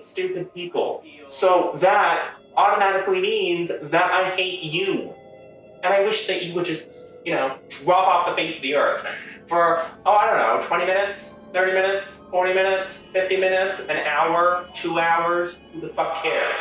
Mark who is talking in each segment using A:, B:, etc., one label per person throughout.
A: hate stupid people. So that automatically means that I hate you. And I wish that you would just, drop off the face of the earth for, I don't know, 20 minutes, 30 minutes, 40 minutes, 50 minutes, an hour, 2 hours, who the fuck cares?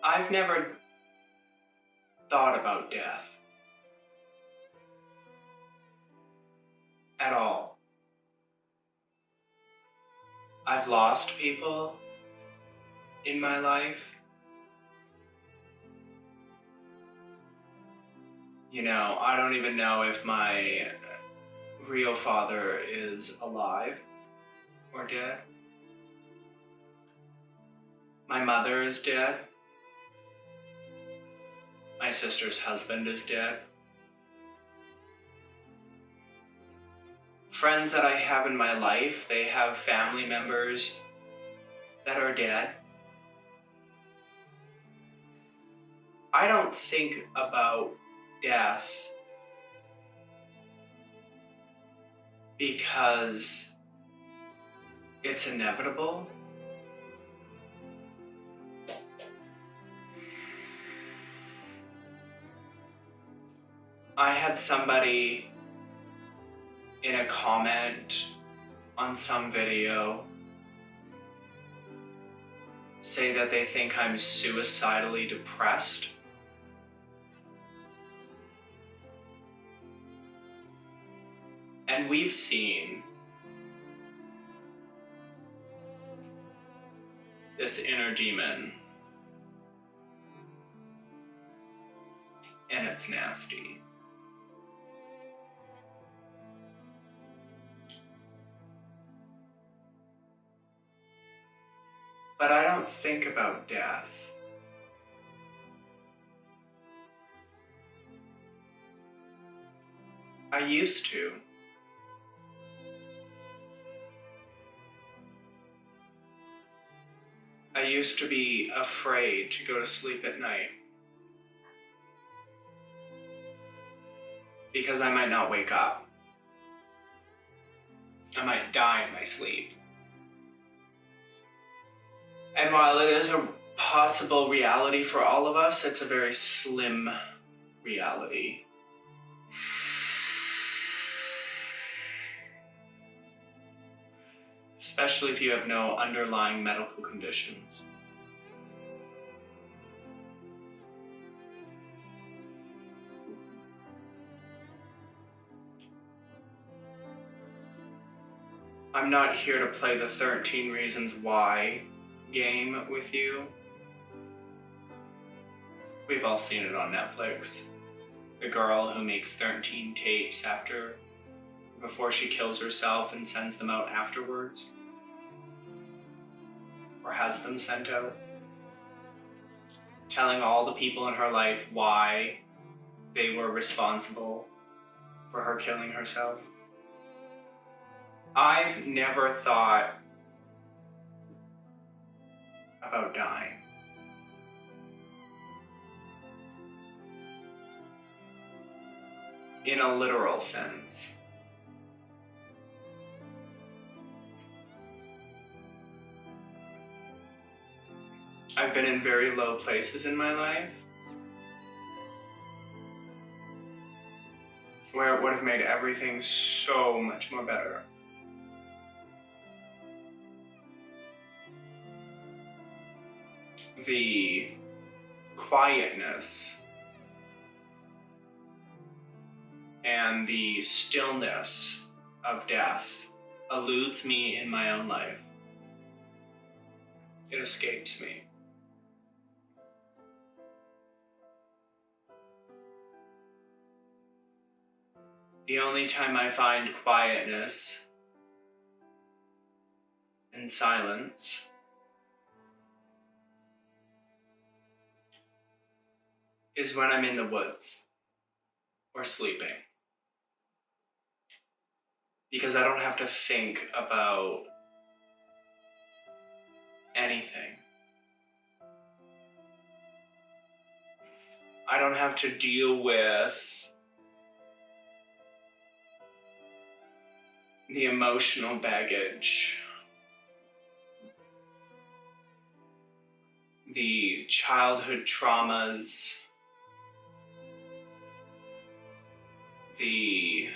A: I've never thought about death at all. I've lost people in my life. You know, I don't even know if my real father is alive or dead. My mother is dead. My sister's husband is dead. Friends that I have in my life, they have family members that are dead. I don't think about death because it's inevitable. I had somebody in a comment on some video say that they think I'm suicidally depressed. And we've seen this inner demon, and it's nasty. But I don't think about death. I used to. I used to be afraid to go to sleep at night because I might not wake up. I might die in my sleep. And while it is a possible reality for all of us, it's a very slim reality. Especially if you have no underlying medical conditions. I'm not here to play the 13 Reasons Why game with you. We've all seen it on Netflix. The girl who makes 13 tapes before she kills herself and sends them out afterwards. Or has them sent out. Telling all the people in her life why they were responsible for her killing herself. I've never thought about dying. In a literal sense. I've been in very low places in my life where it would have made everything so much more better. The quietness and the stillness of death eludes me in my own life. It escapes me. The only time I find quietness and silence is when I'm in the woods or sleeping. Because I don't have to think about anything. I don't have to deal with the emotional baggage, the childhood traumas, the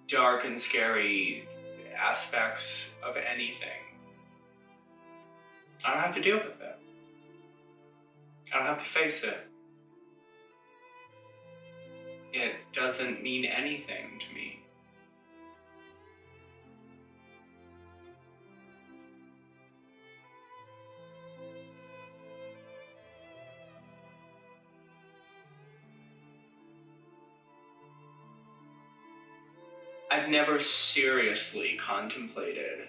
A: dark and scary aspects of anything. I don't have to deal with it. I don't have to face it. It doesn't mean anything to me. I've never seriously contemplated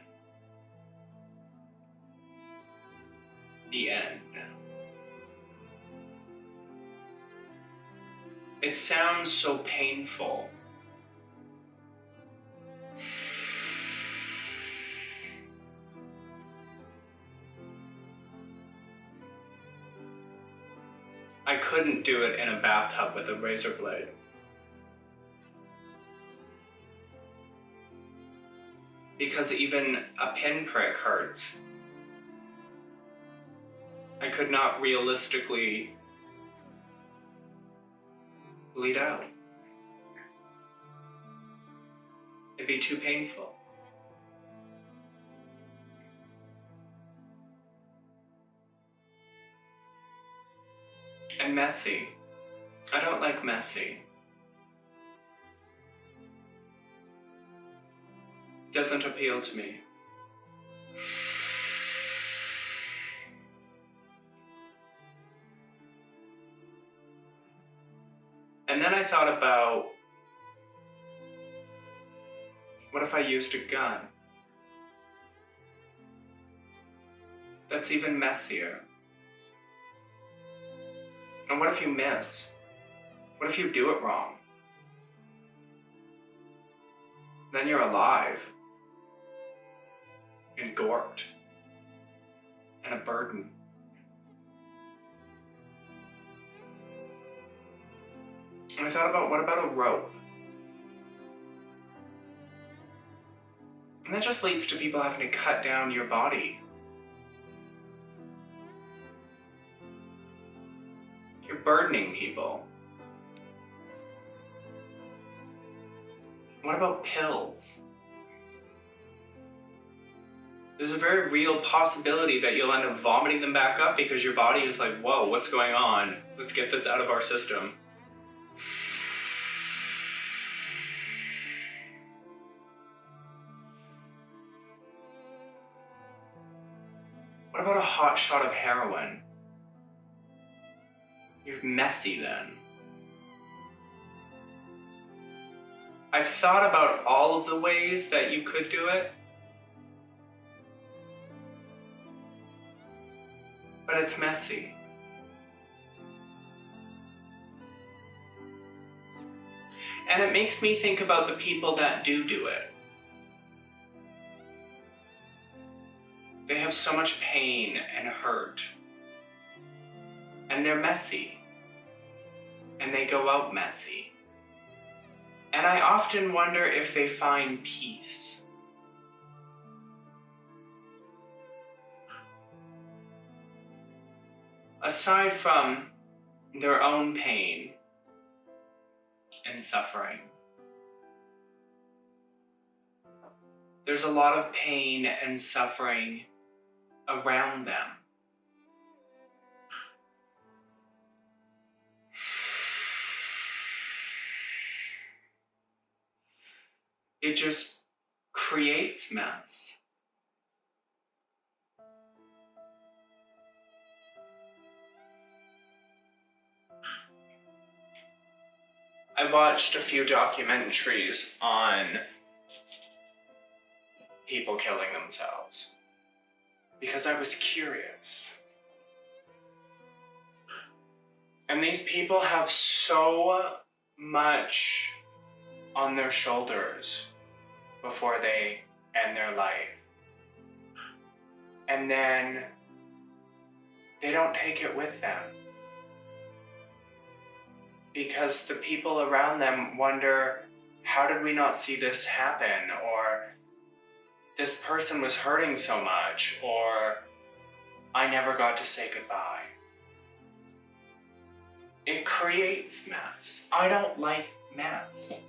A: the end. It sounds so painful. I couldn't do it in a bathtub with a razor blade. Because even a pinprick hurts. I could not realistically bleed out. It'd be too painful. And messy. I don't like messy. Doesn't appeal to me. And then I thought about, what if I used a gun? That's even messier. And what if you miss? What if you do it wrong? Then you're alive. And gorked. And a burden. And I thought about, what about a rope? And that just leads to people having to cut down your body. You're burdening people. What about pills? There's a very real possibility that you'll end up vomiting them back up because your body is like, whoa, what's going on? Let's get this out of our system. What about a hot shot of heroin? You're messy then. I've thought about all of the ways that you could do it. But it's messy. And it makes me think about the people that do it. They have so much pain and hurt. And they're messy. And they go out messy. And I often wonder if they find peace. Aside from their own pain and suffering, there's a lot of pain and suffering around them. It just creates mess. I watched a few documentaries on people killing themselves because I was curious. And these people have so much on their shoulders before they end their life. And then they don't take it with them. Because the people around them wonder, how did we not see this happen? Or this person was hurting so much, or I never got to say goodbye. It creates mess. I don't like mess.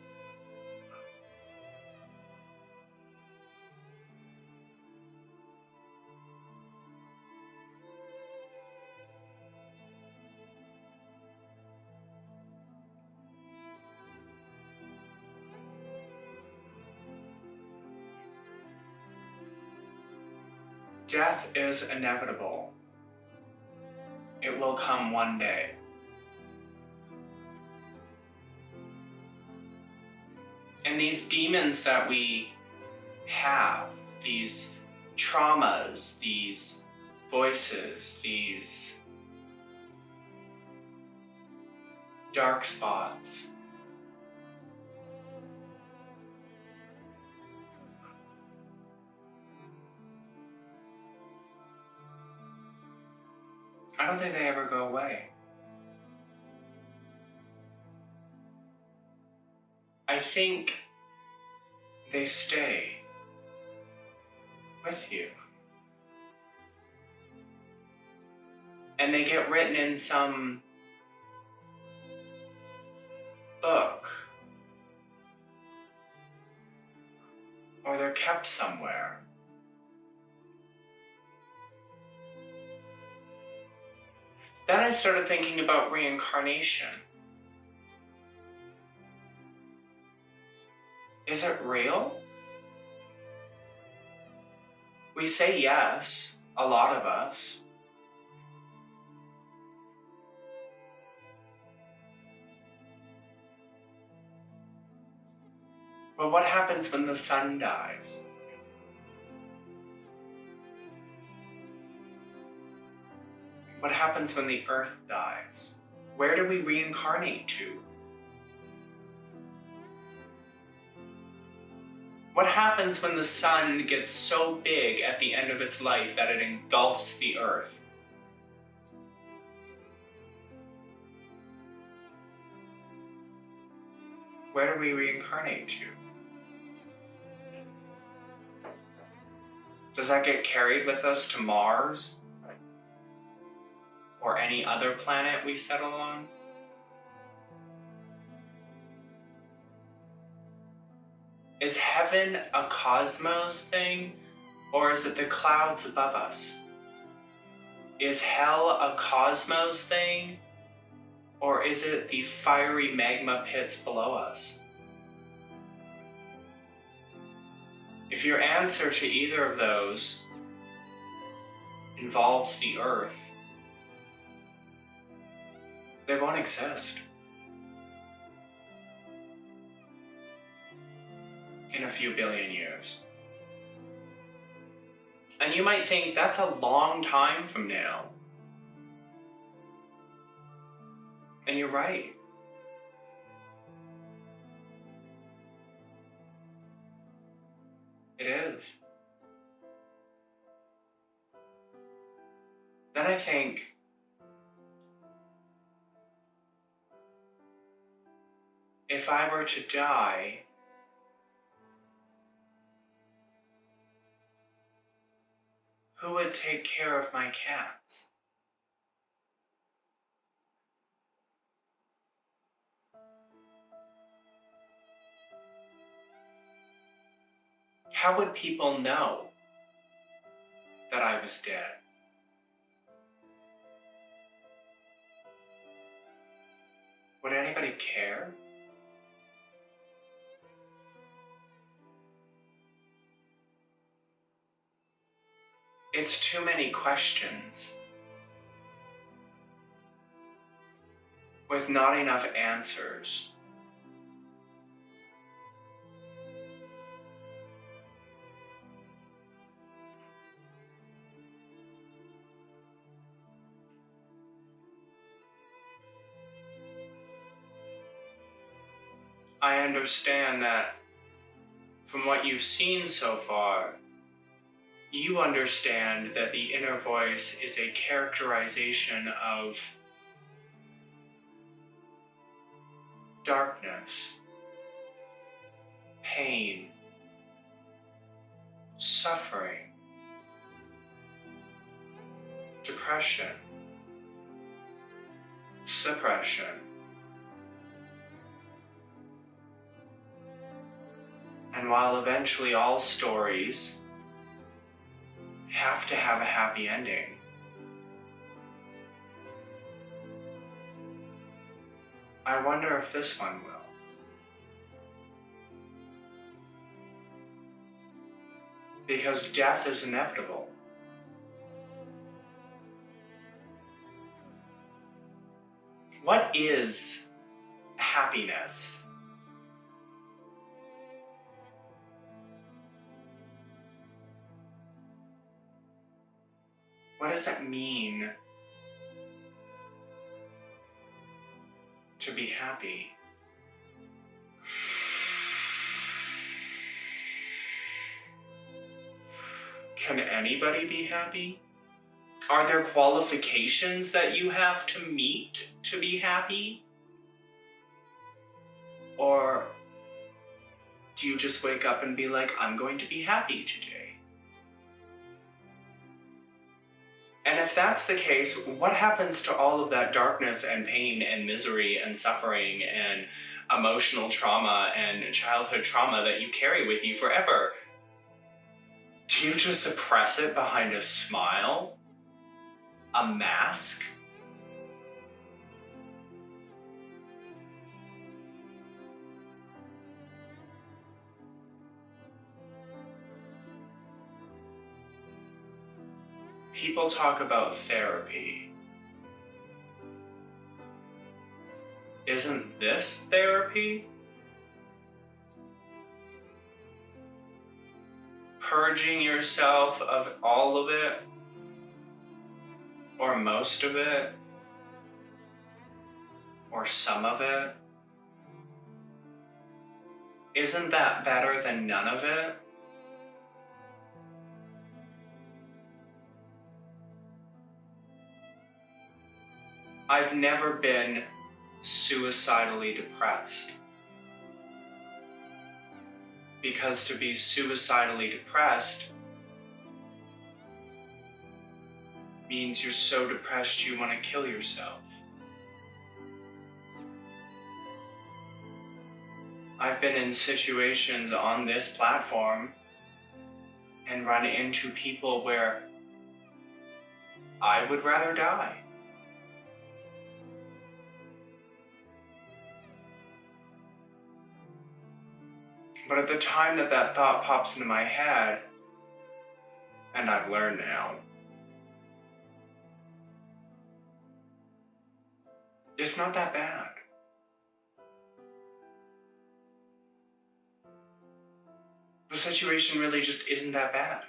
A: Death is inevitable. It will come one day. And these demons that we have, these traumas, these voices, these dark spots, I don't think they ever go away. I think they stay with you. And they get written in some book. Or they're kept somewhere. Then I started thinking about reincarnation. Is it real? We say yes, a lot of us. But what happens when the sun dies? What happens when the earth dies? Where do we reincarnate to? What happens when the sun gets so big at the end of its life that it engulfs the earth? Where do we reincarnate to? Does that get carried with us to Mars? Or any other planet we settle on? Is heaven a cosmos thing, or is it the clouds above us? Is hell a cosmos thing, or is it the fiery magma pits below us? If your answer to either of those involves the earth, they won't exist in a few billion years. And you might think that's a long time from now. And you're right. It is. Then I think, if I were to die, who would take care of my cats? How would people know that I was dead? Would anybody care? It's too many questions with not enough answers. I understand that from what you've seen so far, you understand that the inner voice is a characterization of darkness, pain, suffering, depression, suppression. And while eventually all stories have to have a happy ending, I wonder if this one will. Because death is inevitable. What is happiness? What does it mean to be happy? Can anybody be happy? Are there qualifications that you have to meet to be happy? Or do you just wake up and be like, I'm going to be happy today? And if that's the case, what happens to all of that darkness and pain and misery and suffering and emotional trauma and childhood trauma that you carry with you forever? Do you just suppress it behind a smile? A mask? People talk about therapy. Isn't this therapy? Purging yourself of all of it, or most of it, or some of it. Isn't that better than none of it? I've never been suicidally depressed. Because to be suicidally depressed means you're so depressed you want to kill yourself. I've been in situations on this platform and run into people where I would rather die. But at the time that that thought pops into my head, and I've learned now, it's not that bad. The situation really just isn't that bad.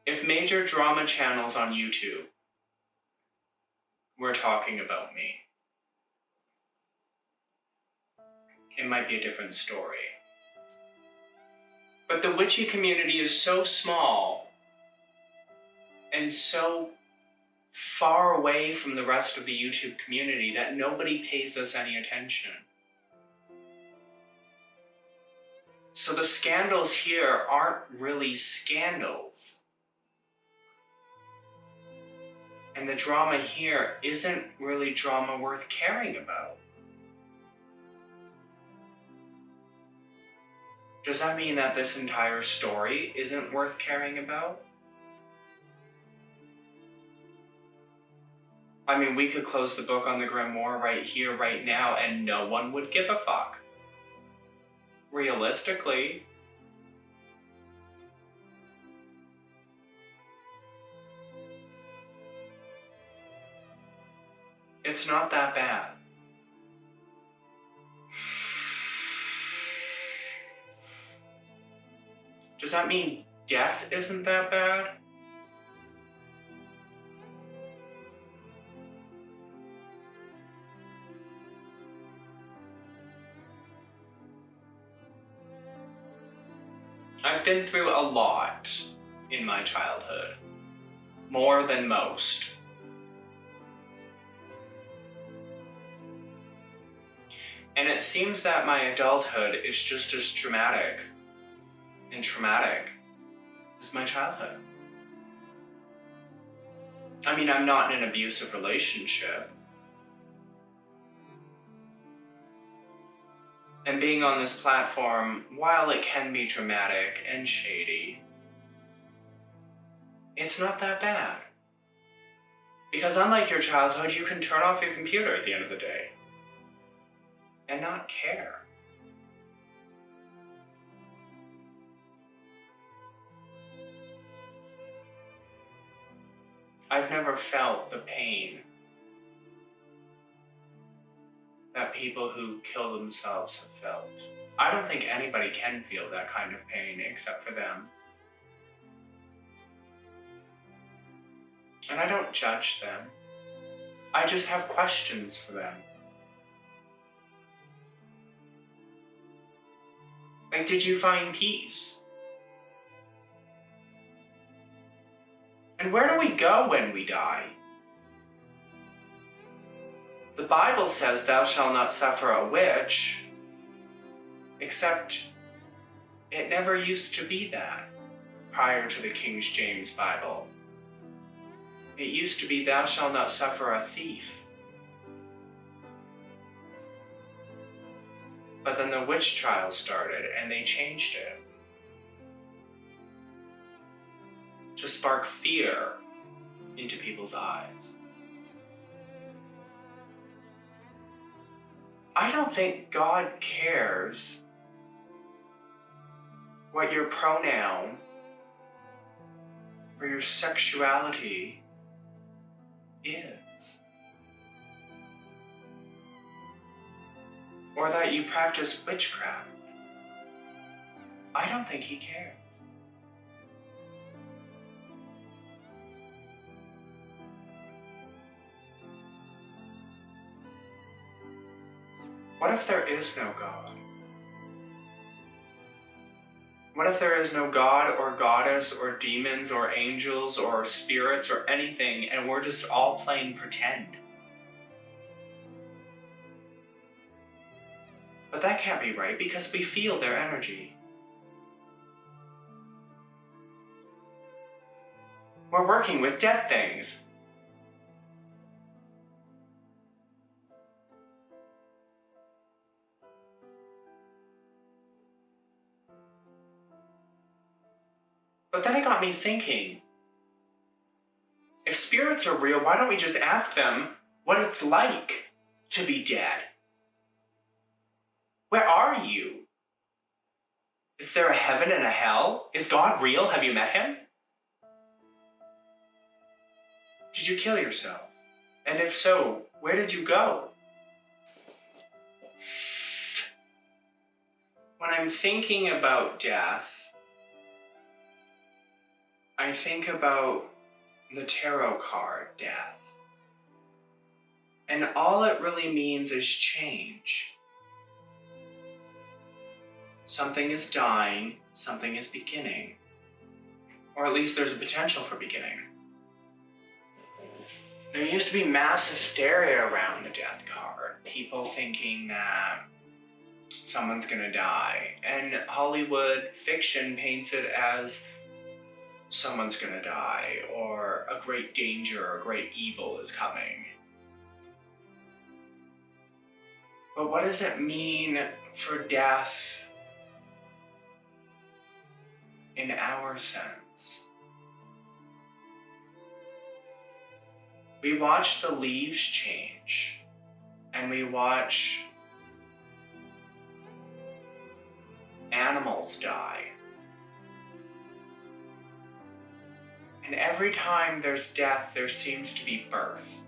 A: If major drama channels on YouTube were talking about me, it might be a different story. But the witchy community is so small and so far away from the rest of the YouTube community that nobody pays us any attention. So the scandals here aren't really scandals. And the drama here isn't really drama worth caring about. Does that mean that this entire story isn't worth caring about? I mean, we could close the book on the Grimoire right here, right now, and no one would give a fuck. Realistically. It's not that bad. Does that mean death isn't that bad? I've been through a lot in my childhood. More than most. And it seems that my adulthood is just as dramatic and traumatic as my childhood. I mean, I'm not in an abusive relationship. And being on this platform, while it can be dramatic and shady, it's not that bad. Because unlike your childhood, you can turn off your computer at the end of the day and not care. I've never felt the pain that people who kill themselves have felt. I don't think anybody can feel that kind of pain except for them. And I don't judge them. I just have questions for them. Like, did you find peace? And where do we go when we die? The Bible says thou shalt not suffer a witch, except it never used to be that prior to the King James Bible. It used to be thou shalt not suffer a thief. But then the witch trials started and they changed it to spark fear into people's eyes. I don't think God cares what your pronoun or your sexuality is, or that you practice witchcraft. I don't think he cares. What if there is no God? What if there is no God or goddess or demons or angels or spirits or anything, and we're just all playing pretend? But that can't be right because we feel their energy. We're working with dead things. But then it got me thinking, if spirits are real, why don't we just ask them what it's like to be dead? Where are you? Is there a heaven and a hell? Is God real? Have you met him? Did you kill yourself? And if so, where did you go? When I'm thinking about death, I think about the tarot card, death. And all it really means is change. Something is dying, something is beginning. Or at least there's a potential for beginning. There used to be mass hysteria around the death card. People thinking that someone's gonna die. And Hollywood fiction paints it as someone's gonna die, or a great danger or a great evil is coming. But what does it mean for death in our sense? We watch the leaves change, and we watch animals die. And every time there's death, there seems to be birth.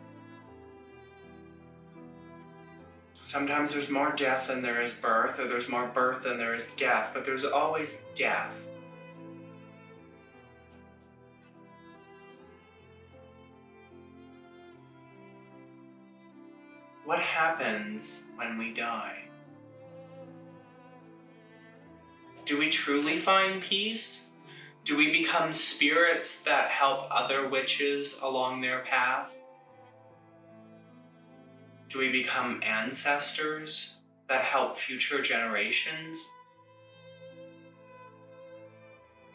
A: Sometimes there's more death than there is birth, or there's more birth than there is death, but there's always death. What happens when we die? Do we truly find peace? Do we become spirits that help other witches along their path? Do we become ancestors that help future generations?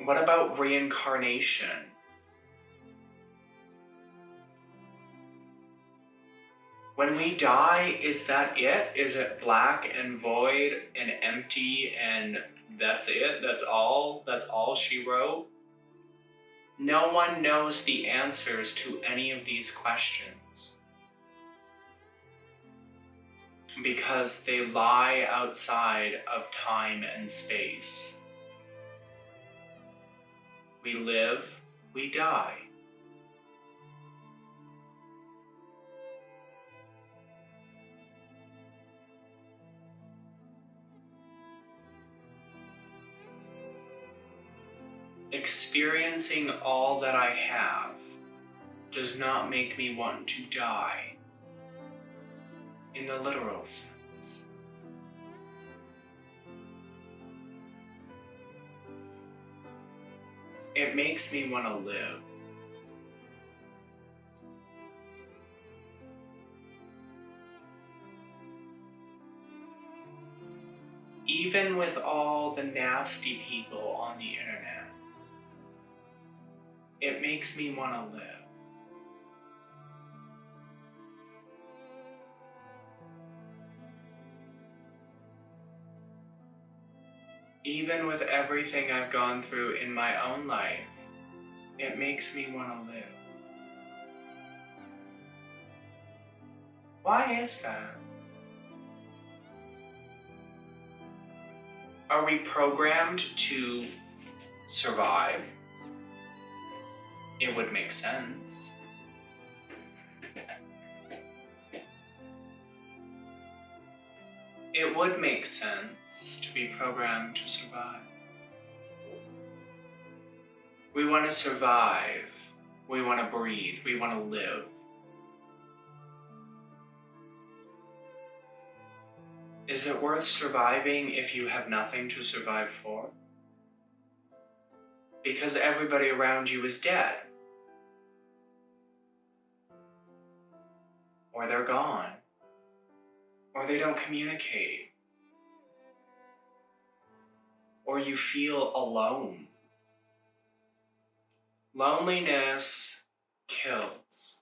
A: What about reincarnation? When we die, is that it? Is it black and void and empty and that's it? That's all? That's all she wrote? No one knows the answers to any of these questions because they lie outside of time and space. We live, we die.
B: Experiencing all that I have does not make me want to die in the literal sense. It makes me want to live. Even with all the nasty people on the internet, it makes me want to live. Even with everything I've gone through in my own life, it makes me want to live. Why is that? Are we programmed to survive? It would make sense. It would make sense to be programmed to survive. We want to survive. We want to breathe. We want to live. Is it worth surviving if you have nothing to survive for? Because everybody around you is dead. Or they're gone. Or they don't communicate. Or you feel alone. Loneliness kills.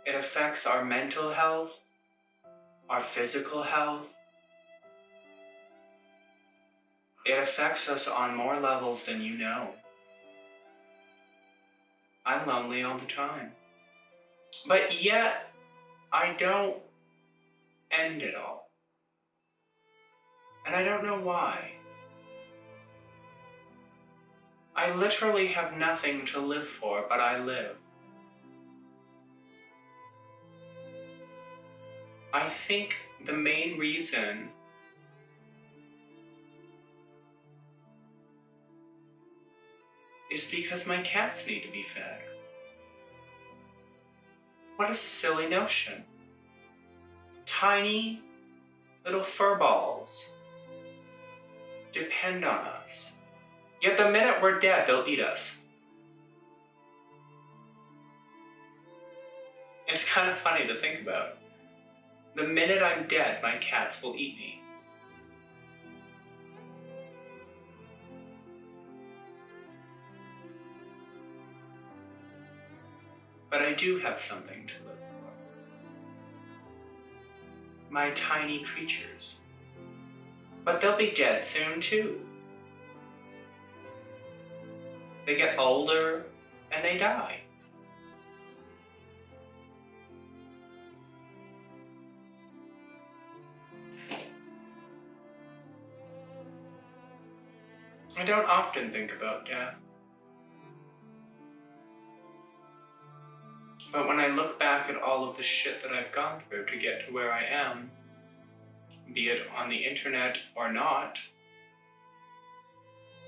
B: It affects our mental health, our physical health. It affects us on more levels than you know. I'm lonely all the time. But yet, I don't end it all. And I don't know why. I literally have nothing to live for, but I live. I think the main reason is because my cats need to be fed. What a silly notion. Tiny little fur balls depend on us. Yet the minute we're dead, they'll eat us. It's kind of funny to think about. The minute I'm dead, my cats will eat me. But I do have something to live for. My tiny creatures. But they'll be dead soon too. They get older and they die. I don't often think about death. But when I look back at all of the shit that I've gone through to get to where I am, be it on the internet or not,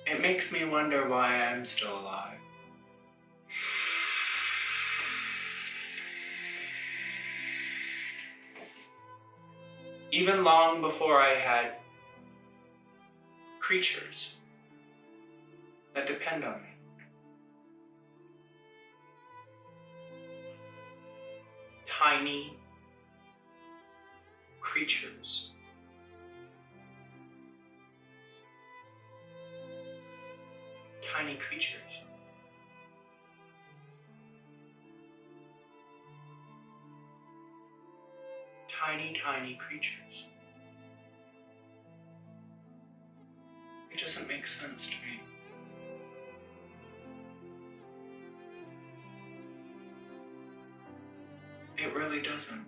B: it makes me wonder why I'm still alive. Even long before I had creatures that depend on me. Tiny creatures. Tiny creatures. Tiny, tiny creatures. It doesn't make sense to me. It really doesn't.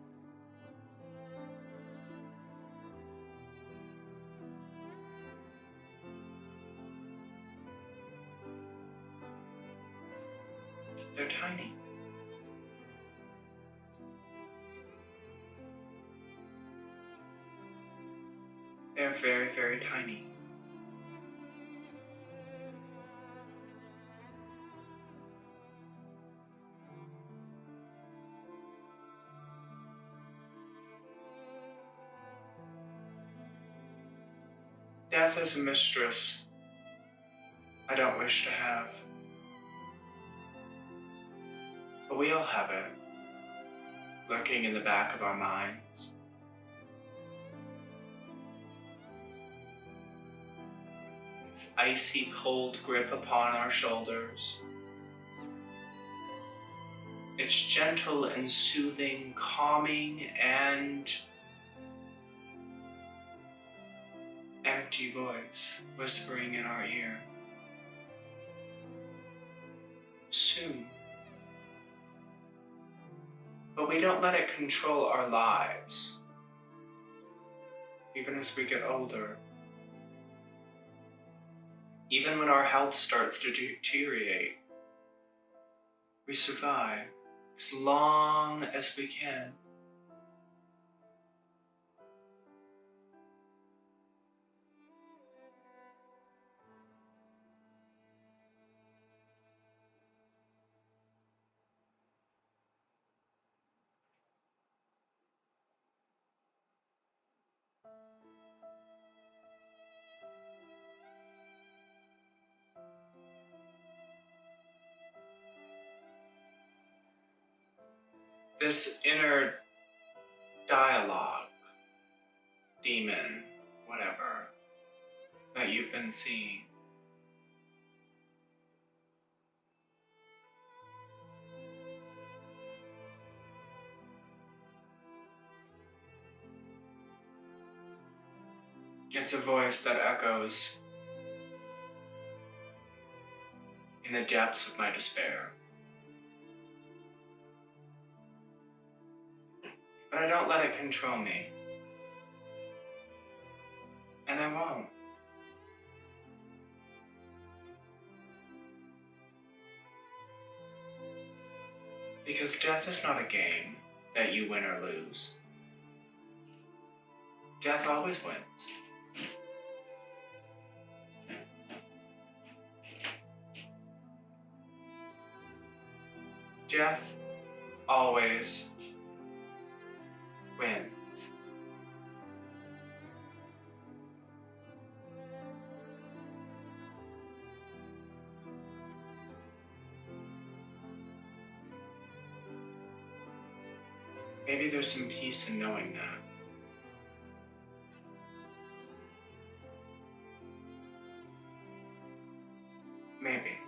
B: They're tiny. they're very, very tiny. Death is a mistress I don't wish to have. But we all have it, lurking in the back of our minds. Its icy cold grip upon our shoulders. Its gentle and soothing, calming and empty voice whispering in our ear. Soon. But we don't let it control our lives, even as we get older. Even when our health starts to deteriorate, we survive as long as we can. This inner dialogue, demon, whatever, that you've been seeing, it's a voice that echoes in the depths of my despair. But I don't let it control me. And I won't. Because death is not a game that you win or lose. Death always wins. Death always wins. Maybe there's some peace in knowing that. Maybe.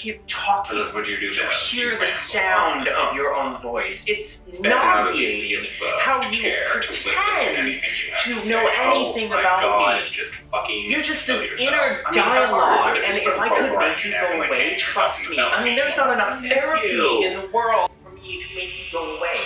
A: keep talking.
C: What would you do
A: To
C: now?
A: hear the sound of your own voice. It's nauseating how you pretend to know anything about me.
C: Just fucking
A: You're just
C: kill
A: this
C: yourself.
A: inner
C: I mean, how hard
A: dialogue,
C: is it
A: and
C: just
A: if
C: for
A: I
C: a
A: could
C: program
A: make you
C: and
A: go
C: like,
A: away,
C: can't
A: trust
C: stop
A: me.
C: melting?
A: I mean, there's not enough
C: Miss
A: therapy
C: you.
A: in the world for me to make you go away.